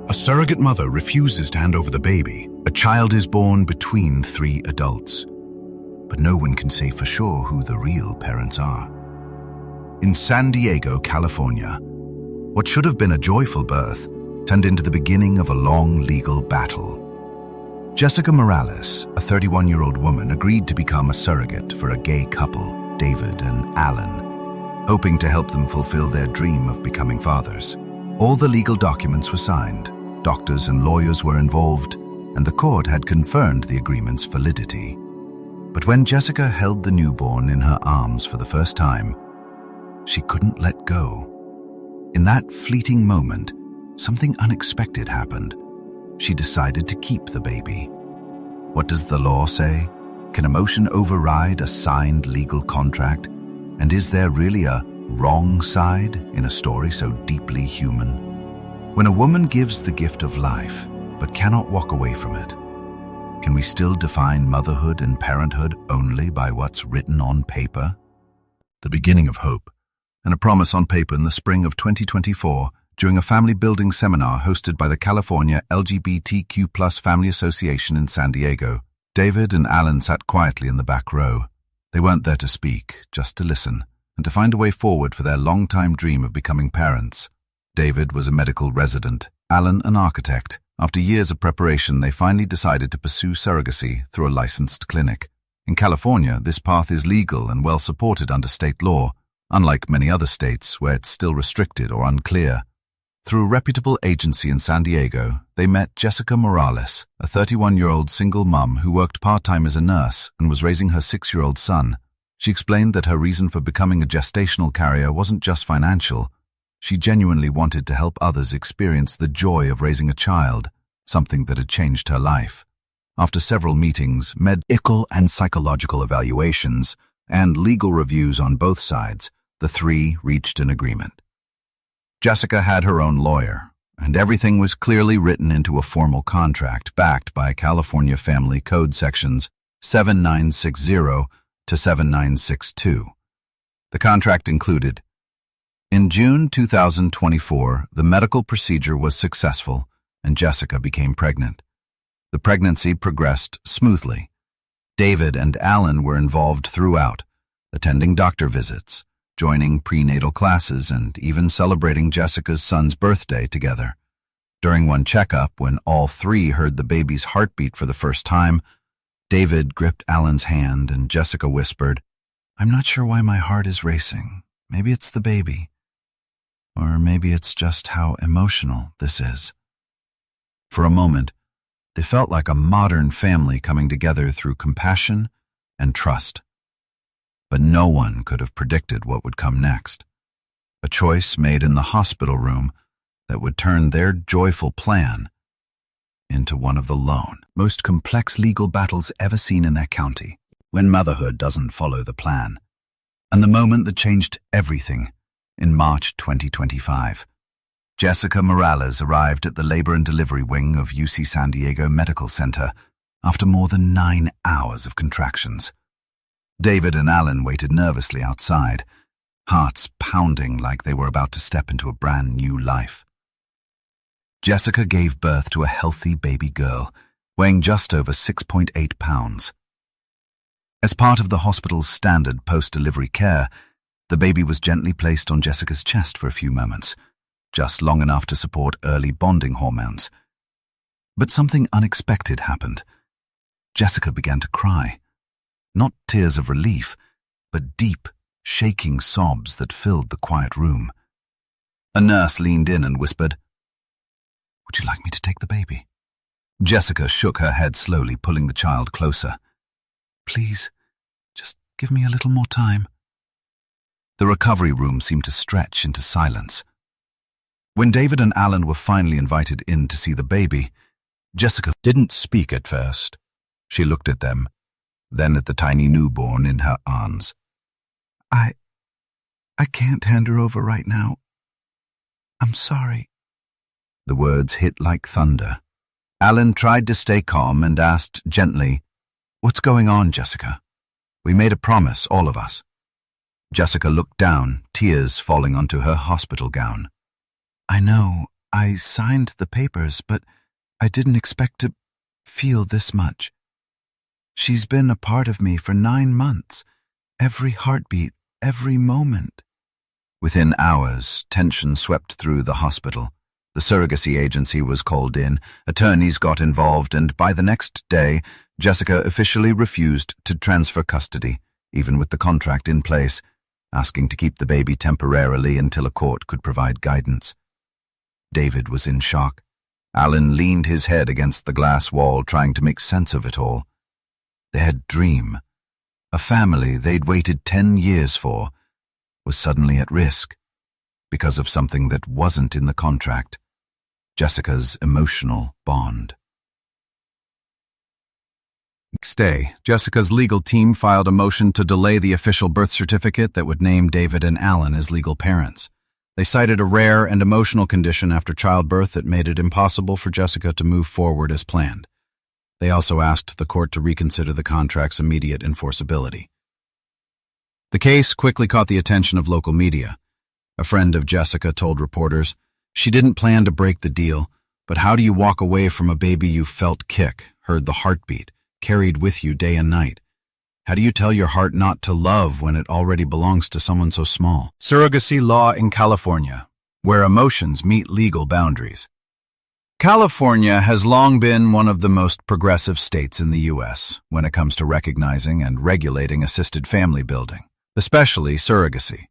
A surrogate mother refuses to hand over the baby. A child is born between three adults. But no one can say for sure who the real parents are. In San Diego, California, what should have been a joyful birth turned into the beginning of a long legal battle. Jessica Morales, a 31-year-old woman, agreed to become a surrogate for a gay couple, David and Alan, hoping to help them fulfill their dream of becoming fathers. All the legal documents were signed, doctors and lawyers were involved, and the court had confirmed the agreement's validity. But when Jessica held the newborn in her arms for the first time, she couldn't let go. In that fleeting moment, something unexpected happened. She decided to keep the baby. What does the law say? Can emotion override a signed legal contract? And is there really a wrong side in a story so deeply human? When a woman gives the gift of life, but cannot walk away from it, can we still define motherhood and parenthood only by what's written on paper? The beginning of hope, and a promise on paper in the spring of 2024 during a family-building seminar hosted by the California LGBTQ+ Family Association in San Diego. David and Alan sat quietly in the back row. They weren't there to speak, just to listen, and to find a way forward for their long-time dream of becoming parents. David was a medical resident, Alan an architect. After years of preparation, they finally decided to pursue surrogacy through a licensed clinic. In California, this path is legal and well supported under state law, unlike many other states where it's still restricted or unclear. Through a reputable agency in San Diego, they met Jessica Morales, a 31-year-old single mum who worked part-time as a nurse and was raising her 6-year-old son. She explained that her reason for becoming a gestational carrier wasn't just financial. She genuinely wanted to help others experience the joy of raising a child, something that had changed her life. After several meetings, medical and psychological evaluations, and legal reviews on both sides, the three reached an agreement. Jessica had her own lawyer, and everything was clearly written into a formal contract backed by California Family Code sections 7960 to 7962. The contract included: in June 2024, the medical procedure was successful and Jessica became pregnant. The pregnancy progressed smoothly. David and Alan were involved throughout, attending doctor visits, joining prenatal classes, and even celebrating Jessica's son's birthday together. During one checkup, when all three heard the baby's heartbeat for the first time, David gripped Alan's hand and Jessica whispered, "I'm not sure why my heart is racing. Maybe it's the baby. Or maybe it's just how emotional this is." For a moment, they felt like a modern family coming together through compassion and trust. But no one could have predicted what would come next. A choice made in the hospital room that would turn their joyful plan into one of the most complex legal battles ever seen in their county, when motherhood doesn't follow the plan. And the moment that changed everything, in March 2025. Jessica Morales arrived at the labor and delivery wing of UC San Diego Medical Center after more than 9 hours of contractions. David and Alan waited nervously outside, hearts pounding like they were about to step into a brand new life. Jessica gave birth to a healthy baby girl, weighing just over 6.8 pounds. As part of the hospital's standard post-delivery care, the baby was gently placed on Jessica's chest for a few moments, just long enough to support early bonding hormones. But something unexpected happened. Jessica began to cry. Not tears of relief, but deep, shaking sobs that filled the quiet room. A nurse leaned in and whispered, "Would you like me to take the baby?" Jessica shook her head slowly, pulling the child closer. "Please, just give me a little more time." The recovery room seemed to stretch into silence. When David and Alan were finally invited in to see the baby, Jessica didn't speak at first. She looked at them, then at the tiny newborn in her arms. I can't hand her over right now. I'm sorry." The words hit like thunder. Alan tried to stay calm and asked gently, "What's going on, Jessica? We made a promise, all of us." Jessica looked down, tears falling onto her hospital gown. "I know. I signed the papers, but I didn't expect to feel this much. She's been a part of me for 9 months, every heartbeat, every moment. Within hours, tension swept through the hospital. The surrogacy agency was called in, attorneys got involved, and by the next day, Jessica officially refused to transfer custody, even with the contract in place, asking to keep the baby temporarily until a court could provide guidance. David was in shock. Alan leaned his head against the glass wall, trying to make sense of it all. Their dream, a family they'd waited 10 years for, was suddenly at risk because of something that wasn't in the contract: Jessica's emotional bond. Next day, Jessica's legal team filed a motion to delay the official birth certificate that would name David and Alan as legal parents. They cited a rare and emotional condition after childbirth that made it impossible for Jessica to move forward as planned. They also asked the court to reconsider the contract's immediate enforceability. The case quickly caught the attention of local media. A friend of Jessica told reporters, "She didn't plan to break the deal, but how do you walk away from a baby you felt kick, heard the heartbeat, carried with you day and night? How do you tell your heart not to love when it already belongs to someone so small?" Surrogacy law in California, where emotions meet legal boundaries. California has long been one of the most progressive states in the U.S. when it comes to recognizing and regulating assisted family building, especially surrogacy.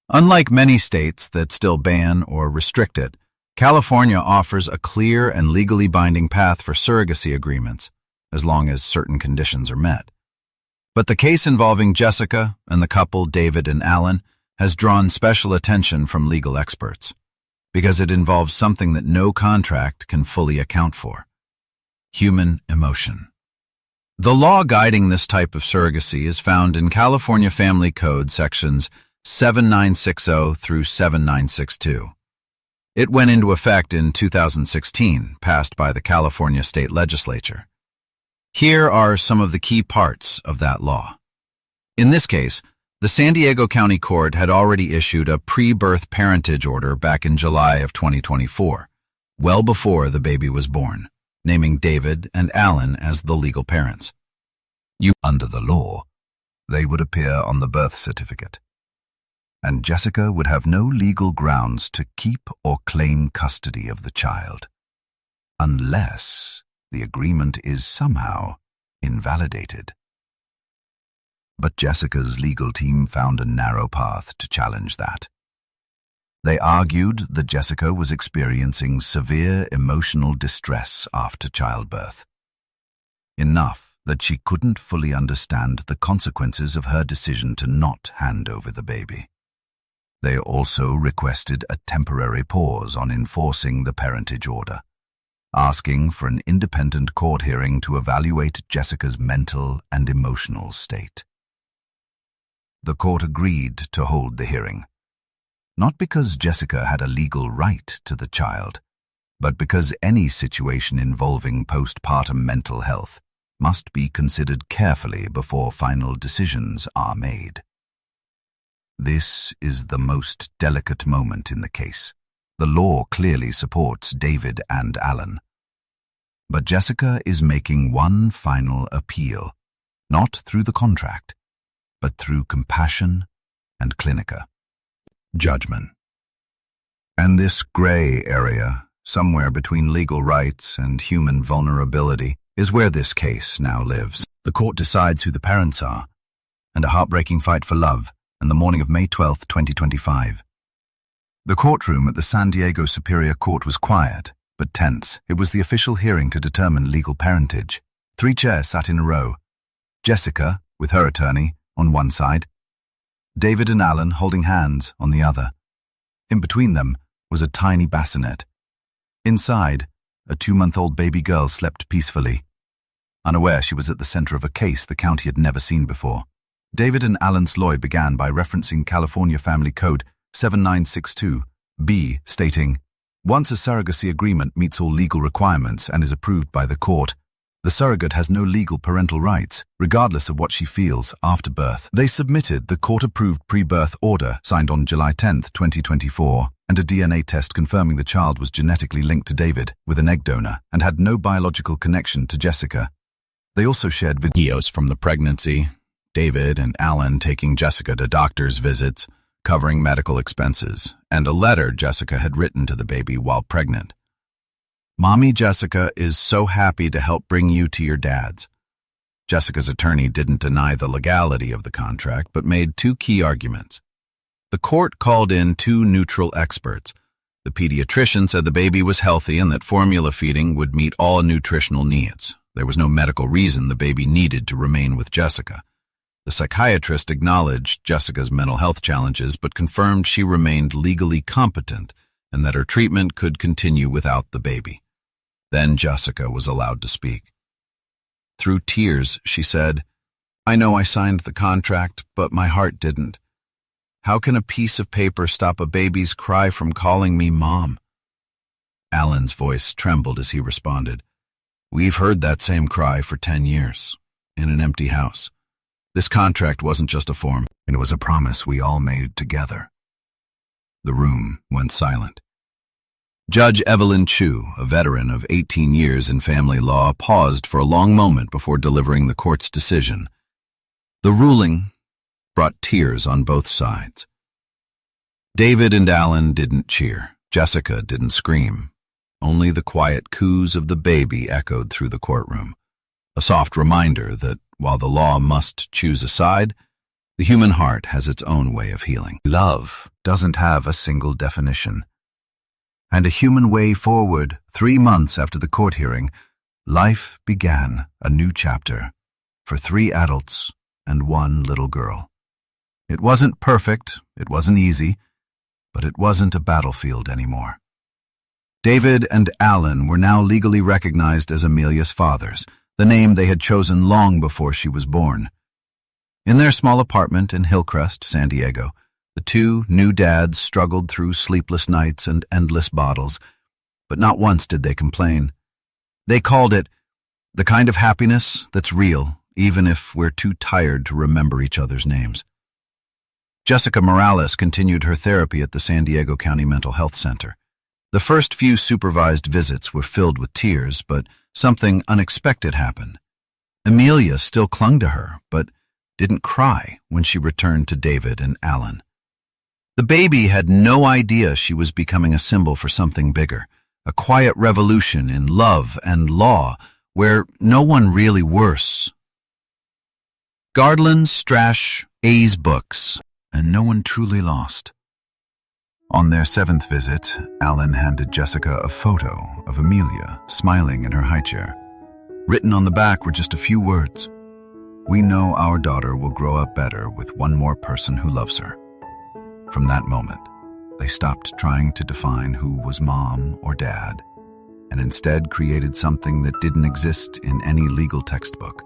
Unlike many states that still ban or restrict it, California offers a clear and legally binding path for surrogacy agreements, as long as certain conditions are met. But the case involving Jessica and the couple David and Alan has drawn special attention from legal experts, because it involves something that no contract can fully account for: human emotion. The law guiding this type of surrogacy is found in California Family Code sections 7960 through 7962. It went into effect in 2016, passed by the California State Legislature. Here are some of the key parts of that law. In this case, the San Diego County Court had already issued a pre-birth parentage order back in July of 2024, well before the baby was born, naming David and Alan as the legal parents. Under the law, they would appear on the birth certificate, and Jessica would have no legal grounds to keep or claim custody of the child, unless the agreement is somehow invalidated. But Jessica's legal team found a narrow path to challenge that. They argued that Jessica was experiencing severe emotional distress after childbirth, enough that she couldn't fully understand the consequences of her decision to not hand over the baby. They also requested a temporary pause on enforcing the parentage order, asking for an independent court hearing to evaluate Jessica's mental and emotional state. The court agreed to hold the hearing, not because Jessica had a legal right to the child, but because any situation involving postpartum mental health must be considered carefully before final decisions are made. This is the most delicate moment in the case. The law clearly supports David and Alan. But Jessica is making one final appeal, not through the contract, but through compassion and clinica. Judgment. And this gray area, somewhere between legal rights and human vulnerability, is where this case now lives. The court decides who the parents are, and a heartbreaking fight for love, and the morning of May 12, 2025. The courtroom at the San Diego Superior Court was quiet, but tense. It was the official hearing to determine legal parentage. 3 chairs sat in a row. Jessica, with her attorney, on one side. David and Alan holding hands on the other. In between them was a tiny bassinet. Inside, a 2-month-old baby girl slept peacefully, unaware she was at the center of a case the county had never seen before. David and Alan's lawyer began by referencing California Family Code 7962B, stating, "Once a surrogacy agreement meets all legal requirements and is approved by the court, The surrogate has no legal parental rights, regardless of what she feels after birth. They submitted the court-approved pre-birth order signed on July 10, 2024, and a DNA test confirming the child was genetically linked to David with an egg donor and had no biological connection to Jessica. They also shared videos from the pregnancy, David and Alan taking Jessica to doctor's visits, covering medical expenses, and a letter Jessica had written to the baby while pregnant. "Mommy Jessica is so happy to help bring you to your dad's." Jessica's attorney didn't deny the legality of the contract, but made two key arguments. The court called in two neutral experts. The pediatrician said the baby was healthy and that formula feeding would meet all nutritional needs. There was no medical reason the baby needed to remain with Jessica. The psychiatrist acknowledged Jessica's mental health challenges, but confirmed she remained legally competent and that her treatment could continue without the baby. Then Jessica was allowed to speak. Through tears, she said, "I know I signed the contract, but my heart didn't. How can a piece of paper stop a baby's cry from calling me Mom?" Alan's voice trembled as he responded, "We've heard that same cry for 10 years, in an empty house. This contract wasn't just a form, it was a promise we all made together." The room went silent. Judge Evelyn Chu, a veteran of 18 years in family law, paused for a long moment before delivering the court's decision. The ruling brought tears on both sides. David and Alan didn't cheer. Jessica didn't scream. Only the quiet coos of the baby echoed through the courtroom, a soft reminder that while the law must choose a side, the human heart has its own way of healing. Love doesn't have a single definition. And a human way forward, 3 months after the court hearing, life began a new chapter for 3 adults and 1 little girl. It wasn't perfect, it wasn't easy, but it wasn't a battlefield anymore. David and Alan were now legally recognized as Amelia's fathers, the name they had chosen long before she was born. In their small apartment in Hillcrest, San Diego, the 2 new dads struggled through sleepless nights and endless bottles, but not once did they complain. They called it the kind of happiness that's real, even if we're too tired to remember each other's names. Jessica Morales continued her therapy at the San Diego County Mental Health Center. The first few supervised visits were filled with tears, but something unexpected happened. Amelia still clung to her, but didn't cry when she returned to David and Alan. The baby had no idea she was becoming a symbol for something bigger, a quiet revolution in love and law where no one really worse. Gardland, Strash, A's books, and no one truly lost. On their 7th visit, Alan handed Jessica a photo of Amelia smiling in her high chair. Written on the back were just a few words. "We know our daughter will grow up better with one more person who loves her." From that moment, they stopped trying to define who was mom or dad, and instead created something that didn't exist in any legal textbook,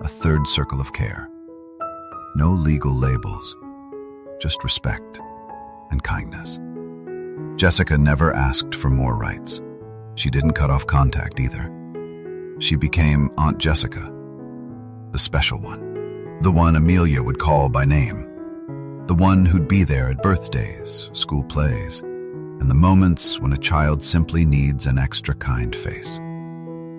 a 3rd circle of care. No legal labels, just respect and kindness. Jessica never asked for more rights. She didn't cut off contact either. She became Aunt Jessica, the special one, the one Amelia would call by name, the one who'd be there at birthdays, school plays, and the moments when a child simply needs an extra kind face.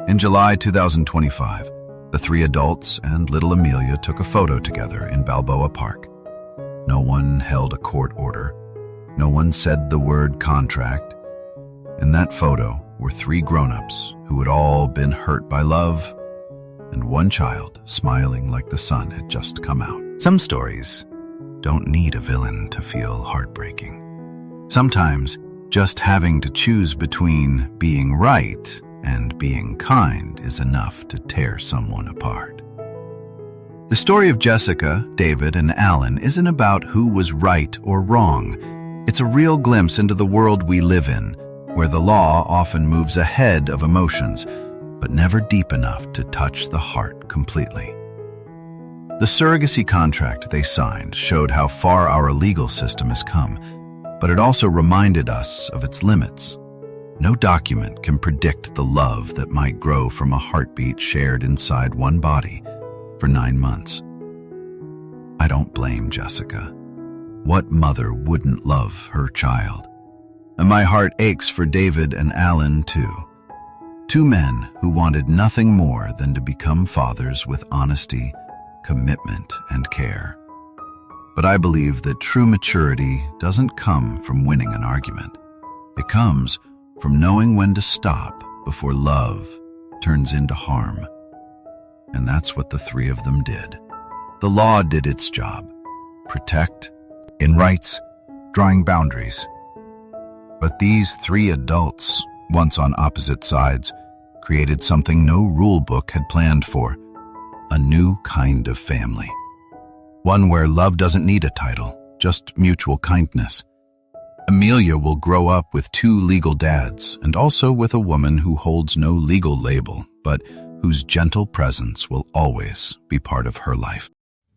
In July 2025, the 3 adults and little Amelia took a photo together in Balboa Park. No one held a court order. No one said the word contract. In that photo were 3 grown-ups who had all been hurt by love, and 1 child smiling like the sun had just come out. Some stories don't need a villain to feel heartbreaking. Sometimes just having to choose between being right and being kind is enough to tear someone apart. The story of Jessica, David, and Alan isn't about who was right or wrong. It's a real glimpse into the world we live in, where the law often moves ahead of emotions, but never deep enough to touch the heart completely. The surrogacy contract they signed showed how far our legal system has come, but it also reminded us of its limits. No document can predict the love that might grow from a heartbeat shared inside one body for 9 months. I don't blame Jessica. What mother wouldn't love her child? And my heart aches for David and Alan too. 2 men who wanted nothing more than to become fathers with honesty, commitment, and care. But I believe that true maturity doesn't come from winning an argument. It comes from knowing when to stop before love turns into harm. And that's what the 3 of them did. The law did its job. Protect, in rights, drawing boundaries. But these 3 adults, once on opposite sides, created something no rule book had planned for. A new kind of family. One where love doesn't need a title, just mutual kindness. Amelia will grow up with 2 legal dads and also with a woman who holds no legal label, but whose gentle presence will always be part of her life.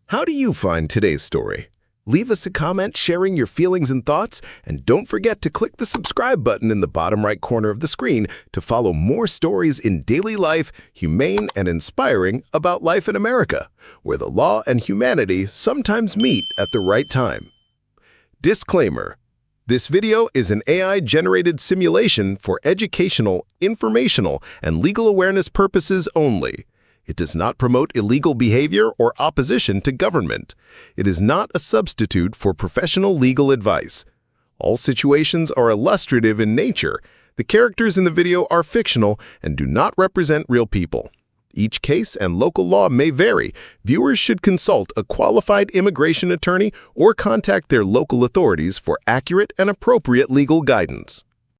How do you find today's story? Leave us a comment sharing your feelings and thoughts, and don't forget to click the subscribe button in the bottom right corner of the screen to follow more stories in daily life, humane and inspiring about life in America, where the law and humanity sometimes meet at the right time. Disclaimer: this video is an AI-generated simulation for educational, informational, and legal awareness purposes only. It does not promote illegal behavior or opposition to government. It is not a substitute for professional legal advice. All situations are illustrative in nature. The characters in the video are fictional and do not represent real people. Each case and local law may vary. Viewers should consult a qualified immigration attorney or contact their local authorities for accurate and appropriate legal guidance.